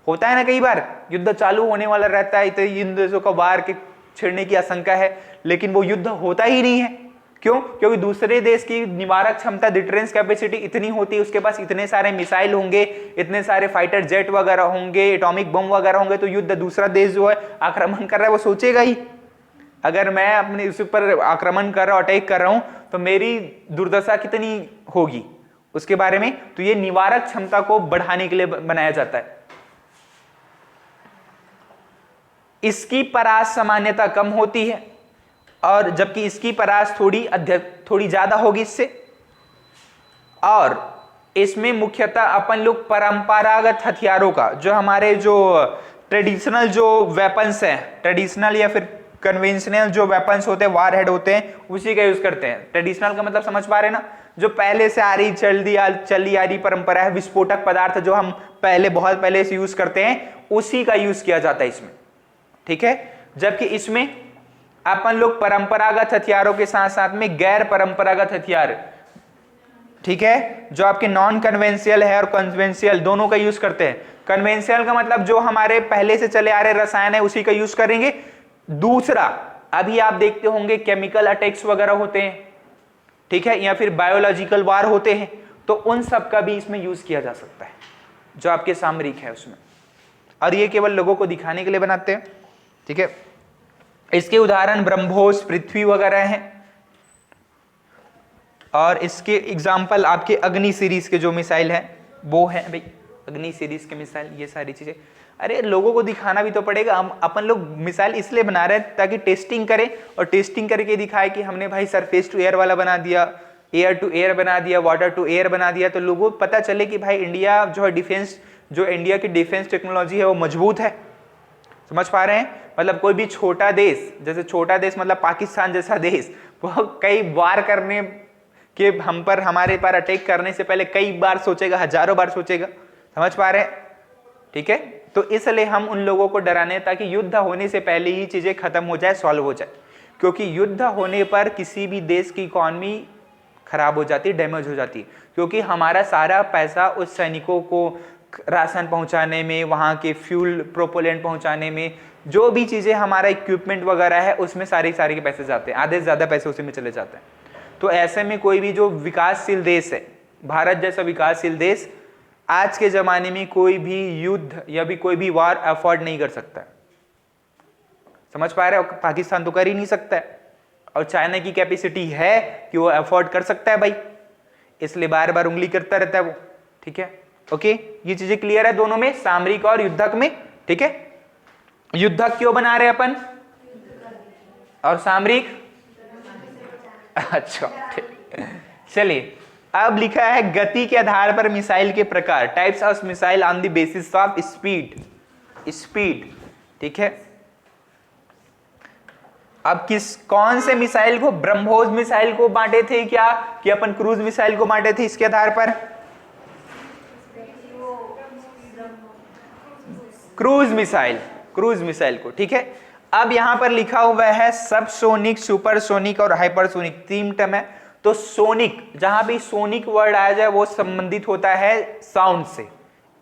होता है ना कई बार युद्ध चालू होने वाला रहता है, तो इन देशों का वार के छिड़ने की आशंका है, लेकिन वो युद्ध होता ही नहीं है। क्यों? क्योंकि दूसरे देश की निवारक क्षमता, डिटरेंस कैपेसिटी इतनी होती है, उसके पास इतने सारे मिसाइल होंगे, इतने सारे फाइटर जेट वगैरह होंगे, एटॉमिक बम वगैरह होंगे, तो युद्ध दूसरा देश जो है आक्रमण कर रहा है वो सोचेगा ही। अगर मैं अपने उस पर आक्रमण कर रहा हूं, अटैक कर रहा हूं, तो मेरी दुर्दशा कितनी होगी उसके बारे में। तो ये निवारक क्षमता को बढ़ाने के लिए बनाया जाता है। इसकी परास सामान्यता कम होती है, और जबकि इसकी परास थोड़ी ज्यादा होगी इससे। और इसमें मुख्यतः अपन लोग परंपरागत हथियारों का, जो हमारे जो ट्रेडिशनल जो वेपन्स हैं, ट्रेडिशनल या फिर कन्वेंशनल जो वेपन्स होते हैं, वार हेड होते हैं, उसी का यूज करते हैं। ट्रेडिशनल का मतलब समझ पा रहे ना, जो पहले से आ रही चली आ रही परंपरा है, विस्फोटक पदार्थ जो हम बहुत पहले से यूज करते हैं, उसी का यूज किया जाता है इसमें, ठीक है। जबकि इसमें अपन लोग परंपरागत हथियारों के साथ साथ में गैर परंपरागत हथियार, ठीक है, जो आपके नॉन कन्वेंशियल है और कन्वेंशियल दोनों का यूज करते हैं। कन्वेंशियल का मतलब जो हमारे पहले से चले आ रहे रसायन है उसी का यूज करेंगे। दूसरा, अभी आप देखते होंगे केमिकल अटैक्स वगैरह होते हैं, ठीक है, या फिर बायोलॉजिकल वार होते हैं, तो उन सब का भी इसमें यूज किया जा सकता है, जो आपके सामरिक है उसमें। और ये केवल लोगों को दिखाने के लिए बनाते हैं, ठीक है। इसके उदाहरण ब्रह्मोस, पृथ्वी वगैरह हैं। और इसके एग्जाम्पल आपके अग्नि सीरीज के जो मिसाइल हैं वो हैं भाई, अग्नि सीरीज के मिसाइल, ये सारी चीजें। अरे लोगों को दिखाना भी तो पड़ेगा। हम अपन लोग मिसाइल इसलिए बना रहे हैं ताकि टेस्टिंग करें, और टेस्टिंग करके दिखाए कि हमने भाई सरफेस टू एयर वाला बना दिया, एयर टू एयर बना दिया, वाटर टू एयर बना दिया, तो लोगों को पता चले कि भाई इंडिया जो है डिफेंस, जो इंडिया की डिफेंस टेक्नोलॉजी है वो मजबूत है। समझ पा रहे हैं? मतलब कोई भी छोटा देश, जैसे छोटा देश मतलब पाकिस्तान जैसा देश, वो कई वार करने के हम पर, हमारे पर अटैक करने से पहले कई बार सोचेगा, हजारों बार सोचेगा। समझ पा रहे हैं? ठीक है। तो इसलिए हम उन लोगों को डराने, ताकि युद्ध होने से पहले ही चीजें खत्म हो जाए, सॉल्व हो जाए। क्योंकि युद्ध होने पर किसी भी देश की इकॉनमी खराब हो जाती है, डैमेज हो जाती है, क्योंकि हमारा सारा पैसा उस सैनिकों को राशन पहुंचाने में, वहां के फ्यूल प्रोपोलेंट पहुंचाने में, जो भी चीजें हमारा इक्विपमेंट वगैरह है उसमें सारे के पैसे जाते हैं, आधे से ज्यादा पैसे उसी में चले जाते हैं। तो ऐसे में कोई भी जो विकासशील देश है, भारत जैसा विकासशील देश, आज के जमाने में कोई भी युद्ध या भी कोई भी वार अफोर्ड नहीं कर सकता। समझ पा रहे हो? पाकिस्तान तो कर ही नहीं सकता है, और चाइना की कैपेसिटी है कि वो अफोर्ड कर सकता है भाई, इसलिए बार बार उंगली करता रहता है वो। ठीक है, ओके, ये चीजें क्लियर है दोनों में, सामरिक और युद्धक में। ठीक है, युद्धक क्यों बना रहे अपन, और सामरिक? अच्छा, चलिए, अब लिखा है गति के आधार पर मिसाइल के प्रकार, types of missile on the basis of speed. ठीक है, अब कौन से मिसाइल को, ब्रह्मोस मिसाइल को बांटे थे क्या, कि अपन क्रूज मिसाइल को बांटे थे इसके आधार पर? क्रूज मिसाइल को। ठीक है, अब यहां पर लिखा हुआ है सबसोनिक, सुपरसोनिक और हाइपरसोनिक, 3 टर्म है। तो सोनिक, जहां भी सोनिक वर्ड आ जाए वो संबंधित होता है साउंड से,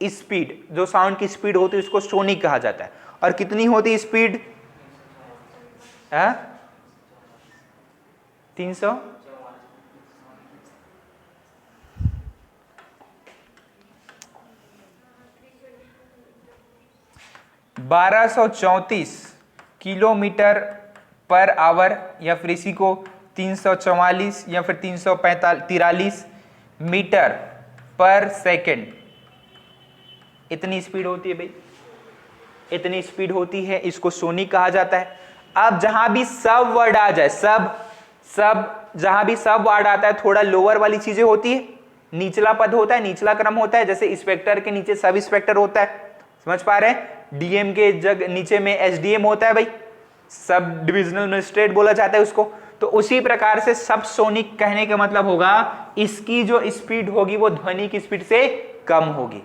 स्पीड, जो साउंड की स्पीड होती है उसको सोनिक कहा जाता है। और कितनी होती है स्पीड? 300, 1234 किलोमीटर पर आवर, या फिर इसी को 344 या फिर 343 मीटर पर सेकंड, इतनी स्पीड होती है भाई, इतनी स्पीड होती है, इसको सोनिक कहा जाता है। अब जहां भी सब वर्ड आ जाए, जहां भी सब वर्ड आता है, थोड़ा लोअर वाली चीजें होती है, निचला पद होता है, निचला क्रम होता है, जैसे इंस्पेक्टर के नीचे सब इंस्पेक्टर होता है। समझ पा रहे हैं? डीएम के नीचे में एसडीएम होता है भाई, सब डिविजनल मजिस्ट्रेट बोला जाता है उसको। तो उसी प्रकार से सब सोनिक कहने का मतलब होगा इसकी जो स्पीड होगी वो ध्वनि की स्पीड से कम होगी,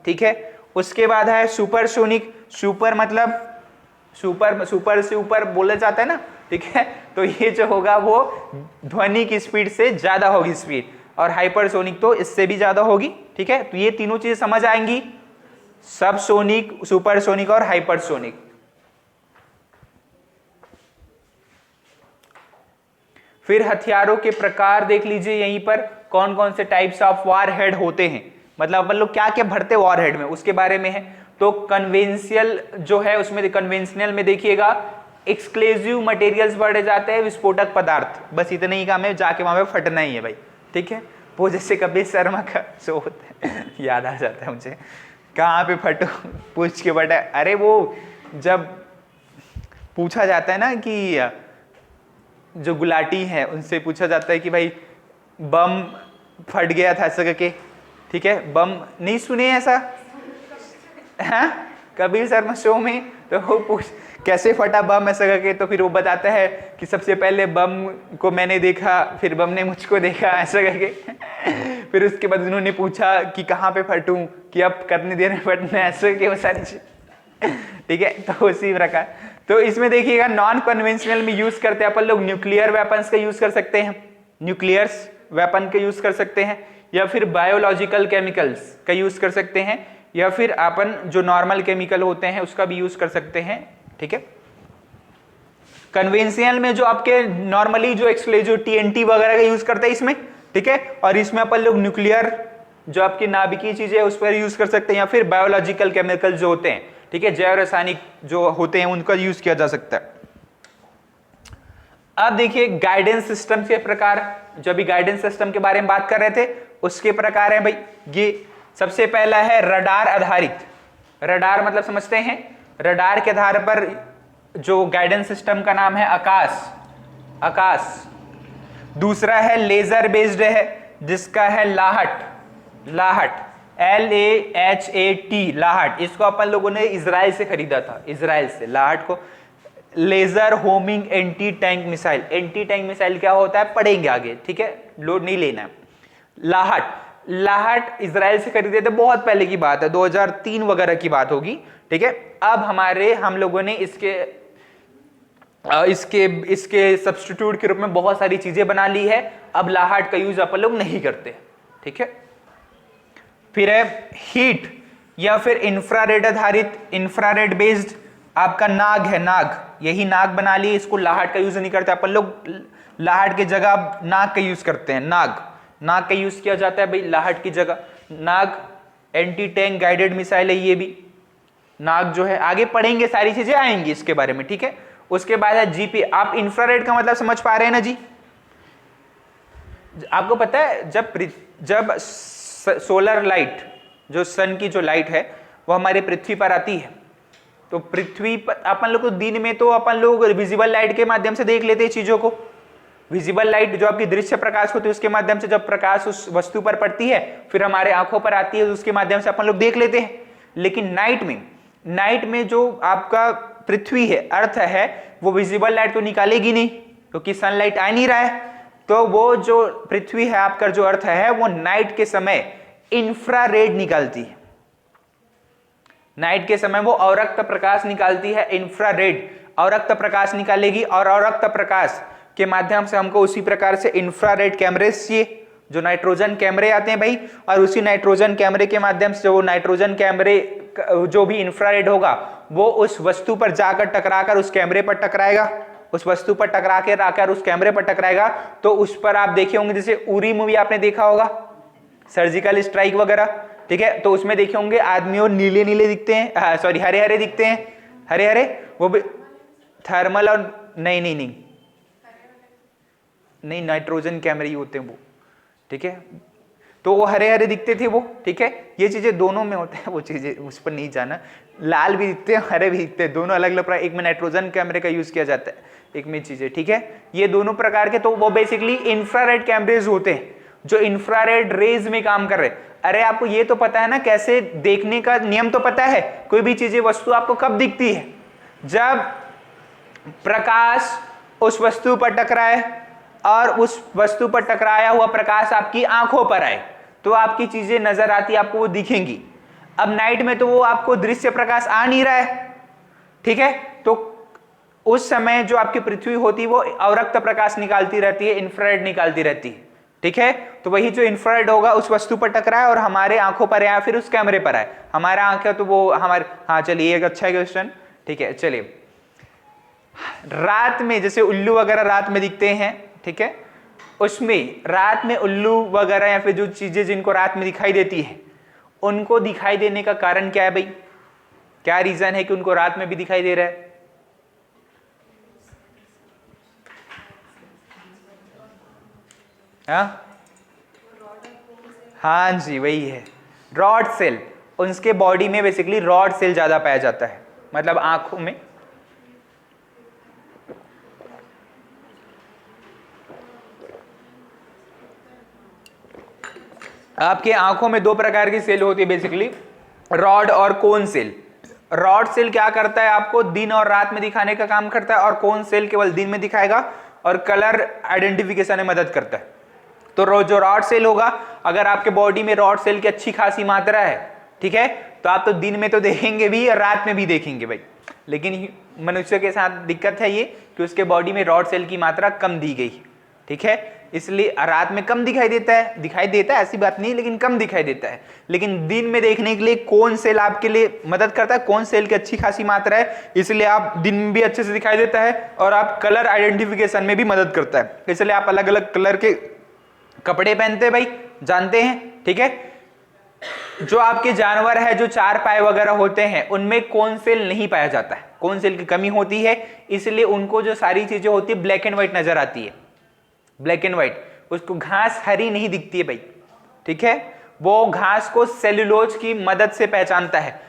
ठीक है। उसके बाद है सुपरसोनिक। सुपर मतलब सुपर से ऊपर बोला जाता है ना, ठीक है। तो ये जो होगा वो ध्वनि की स्पीड से ज्यादा होगी स्पीड, और हाइपरसोनिक तो इससे भी ज्यादा होगी, ठीक है। तो ये तीनों चीजें समझ आएंगी, सबसोनिक, सुपरसोनिक और हाइपरसोनिक। फिर हथियारों के प्रकार देख लीजिए, यहीं पर कौन कौन से टाइप्स ऑफ वॉर हेड होते हैं, मतलब अपन लोग क्या क्या भरते वॉर हेड में उसके बारे में है। तो कन्वेंशियल जो है उसमें, कन्वेंशनल में देखिएगा एक्सक्लूसिव मटेरियल्स बढ़े जाते हैं, विस्फोटक पदार्थ, बस इतना ही काम है, जाके वहां पे फटना ही है भाई, ठीक है। वो जैसे कपिल शर्मा का शो होता है याद आ जाता है मुझे, कहाँ पे फटो पूछ के बटा। अरे वो जब पूछा जाता है ना कि जो गुलाटी है उनसे पूछा जाता है कि भाई बम फट गया था ऐसा करके, ठीक है। बम नहीं सुने ऐसा, हाँ कपिल शर्मा शो में, तो वो पूछ कैसे फटा बम ऐसा करके, तो फिर वो बताता है कि सबसे पहले बम को मैंने देखा, फिर बम ने मुझको देखा ऐसा करके फिर उसके बाद उन्होंने पूछा कि कहाँ पे फटूं, कि अब कितनी देर में फटना है ऐसा करके, वो सारी चीज, ठीक है। तो उसी प्रकार, तो इसमें देखिएगा नॉन कन्वेंशनल में यूज करते हैं अपन लोग न्यूक्लियर वेपन्स का यूज कर सकते हैं, न्यूक्लियर्स वेपन का यूज कर सकते हैं, या फिर बायोलॉजिकल केमिकल्स का यूज कर सकते हैं, या फिर अपन जो नॉर्मल केमिकल होते हैं उसका भी यूज कर सकते हैं, ठीक है। कन्वेंशनल में जो आपके नॉर्मली जो एक्सप्लोजिव टीएनटी वगैरह का यूज करते हैं इसमें, ठीक है। और इसमें अपन लोग न्यूक्लियर जो आपकी नाभिकीय चीजें उस पर यूज कर सकते हैं, या फिर बायोलॉजिकल केमिकल जो होते हैं, ठीक है, जैव रासायनिक जो होते हैं उनका यूज किया जा सकता है। अब देखिए गाइडेंस सिस्टम के प्रकार, जो अभी गाइडेंस सिस्टम के बारे में बात कर रहे थे उसके प्रकार है भाई। ये सबसे पहला है रडार आधारित। रडार मतलब समझते हैं, रडार के आधार पर जो गाइडेंस सिस्टम का नाम है आकाश। दूसरा है लेजर बेस्ड है, जिसका है लाहट LAHAT, लाहट। इसको अपन लोगों ने इजराइल से खरीदा था, इजराइल से लाहट को। Laser homing anti tank missile. Anti tank missile क्या होता है पढ़ेंगे आगे, ठीक है, लोड नहीं लेना है। लाहट इजराइल से खरीदे थे, बहुत पहले की बात है, 2003 वगैरह की बात होगी, ठीक है। अब हम लोगों ने इसके सब्स्टिट्यूट के रूप में बहुत सारी चीजें बना ली है, अब लाहट का यूज अपन लोग नहीं करते, ठीक है। फिर है हीट या फिर इंफ्रारेड आधारित, इंफ्रारेड बेस्ड आपका नाग है, यही नाग बना ली, इसको लाहट का यूज नहीं करते अपन लोग, लाहट की जगह नाग का यूज करते हैं, नाग का यूज किया जाता है भाई लाहट की जगह। नाग एंटी टैंक गाइडेड मिसाइल है, ये भी नाग जो है, आगे पढ़ेंगे सारी चीजें आएंगी इसके बारे में, ठीक है। उसके बाद है जीपी। आप इंफ्रारेड का मतलब समझ पा रहे हैं ना जी? आपको पता है जब सोलर लाइट, जो सन की जो लाइट है वो हमारे पृथ्वी पर आती है, तो पृथ्वी पर अपन लोग को दिन में तो अपन लोग विजिबल लाइट के माध्यम से देख लेते हैं चीजों को। विजिबल लाइट जो आपकी दृश्य प्रकाश होती है उसके माध्यम से जब प्रकाश उस वस्तु पर पड़ती है फिर हमारे आंखों पर आती है, उसके माध्यम से अपन लोग देख लेते हैं। लेकिन नाइट में जो आपका पृथ्वी है, अर्थ है, वो विजिबल लाइट तो निकालेगी नहीं क्योंकि सनलाइट आ नहीं रहा है। तो वो जो पृथ्वी है आपका, जो अर्थ है, वो नाइट के समय इंफ्रारेड निकालती है। नाइट के समय वो अवरक्त प्रकाश निकालती है, इंफ्रारेड अवरक्त प्रकाश निकालेगी, और अवरक्त प्रकाश के माध्यम से हमको उसी प्रकार से इंफ्रारेड कैमरे चाहिए, जो नाइट्रोजन कैमरे आते हैं भाई, और उसी नाइट्रोजन कैमरे के माध्यम से वो नाइट्रोजन कैमरे जो भी इंफ्रारेड होगा वो उस वस्तु पर जाकर टकराकर उस कैमरे पर टकराएगा, उस वस्तु पर टकरा के आकर उस कैमरे पर टकराएगा। तो उस पर आप देखे होंगे, जैसे उरी मूवी आपने देखा होगा, सर्जिकल स्ट्राइक वगैरह, ठीक है, तो उसमें देखे होंगे आदमी और नीले दिखते हैं, सॉरी हरे दिखते हैं, हरे वो भी थर्मल, और नहीं नाइट्रोजन कैमरे ही होते हैं वो, ठीक है। तो वो हरे दिखते थे वो, ठीक है। ये चीजें दोनों में होते हैं, वो चीजें उस पर नहीं जाना। लाल भी दिखते हैं, हरे भी दिखते हैं, दोनों अलग अलग प्रकार, एक में नाइट्रोजन कैमरे का यूज किया जाता है, एक में चीजें, ठीक है। ये दोनों प्रकार के, तो वो बेसिकली इंफ्रारेड कैमरेज होते हैं जो इंफ्रारेड रेज में काम कर रहे हैं। अरे आपको ये तो पता है ना कैसे देखने का नियम तो पता है, कोई भी चीजें वस्तु आपको कब दिखती है? जब प्रकाश उस वस्तु पर टकराए, और उस वस्तु पर टकराया हुआ प्रकाश आपकी आंखों पर आए तो आपकी चीजें नजर आती, आपको वो दिखेंगी। अब नाइट में तो वो आपको दृश्य प्रकाश आ नहीं रहा है, ठीक है, तो उस समय जो आपकी पृथ्वी होती है वो अवरक्त प्रकाश निकालती रहती है, इंफ्रारेड निकालती रहती है, ठीक है। तो वही जो इंफ्रारेड होगा उस वस्तु पर टकराए और हमारे आंखों पर या फिर उस कैमरे पर आए, हमारा आंखें तो वो हमारे, हाँ चलिए एक अच्छा क्वेश्चन, ठीक है। चलिए रात में जैसे उल्लू वगैरह रात में दिखते हैं, ठीक है, उसमें रात में उल्लू वगैरह या फिर जो चीजें जिनको रात में दिखाई देती है उनको दिखाई देने का कारण क्या है भाई? क्या रीजन है कि उनको रात में भी दिखाई दे रहा है? हाँ जी वही है, रॉड सेल, उनके बॉडी में बेसिकली रॉड सेल ज्यादा पाया जाता है, मतलब आंखों में। आपके आंखों में दो प्रकार की सेल होती है बेसिकली, रॉड और कोन सेल। रॉड सेल क्या करता है, आपको दिन और रात में दिखाने का काम करता है, और कोन सेल केवल दिन में दिखाएगा और कलर आइडेंटिफिकेशन में मदद करता है। तो जो रॉड सेल होगा, अगर आपके बॉडी में रॉड सेल की अच्छी खासी मात्रा है, ठीक है, तो आप तो दिन में तो देखेंगे भी और रात में भी देखेंगे भाई। लेकिन मनुष्य के साथ दिक्कत है ये कि उसके बॉडी में रॉड सेल की मात्रा कम दी गई, ठीक है, इसलिए रात में कम दिखाई देता है, ऐसी बात नहीं, लेकिन कम दिखाई देता है। लेकिन दिन में देखने के लिए कोन सेल आपके लिए मदद करता है, कोन सेल की अच्छी खासी मात्रा है, इसलिए आप दिन में भी अच्छे से दिखाई देता है, और आप कलर आइडेंटिफिकेशन में भी मदद करता है, इसलिए आप अलग अलग कलर के कपड़े पहनते हैं भाई, जानते हैं, ठीक है। जो आपके जानवर है जो चार पाए वगैरह होते हैं उनमें कोन सेल नहीं पाया जाता है, कोन सेल की कमी होती है, इसलिए उनको जो सारी चीजें होती है ब्लैक एंड व्हाइट नजर आती है, ब्लैक एंड व्हाइट, उसको घास हरी नहीं दिखती है भाई, ठीक है, वो घास को सेल्यूलोज की मदद से पहचानता है।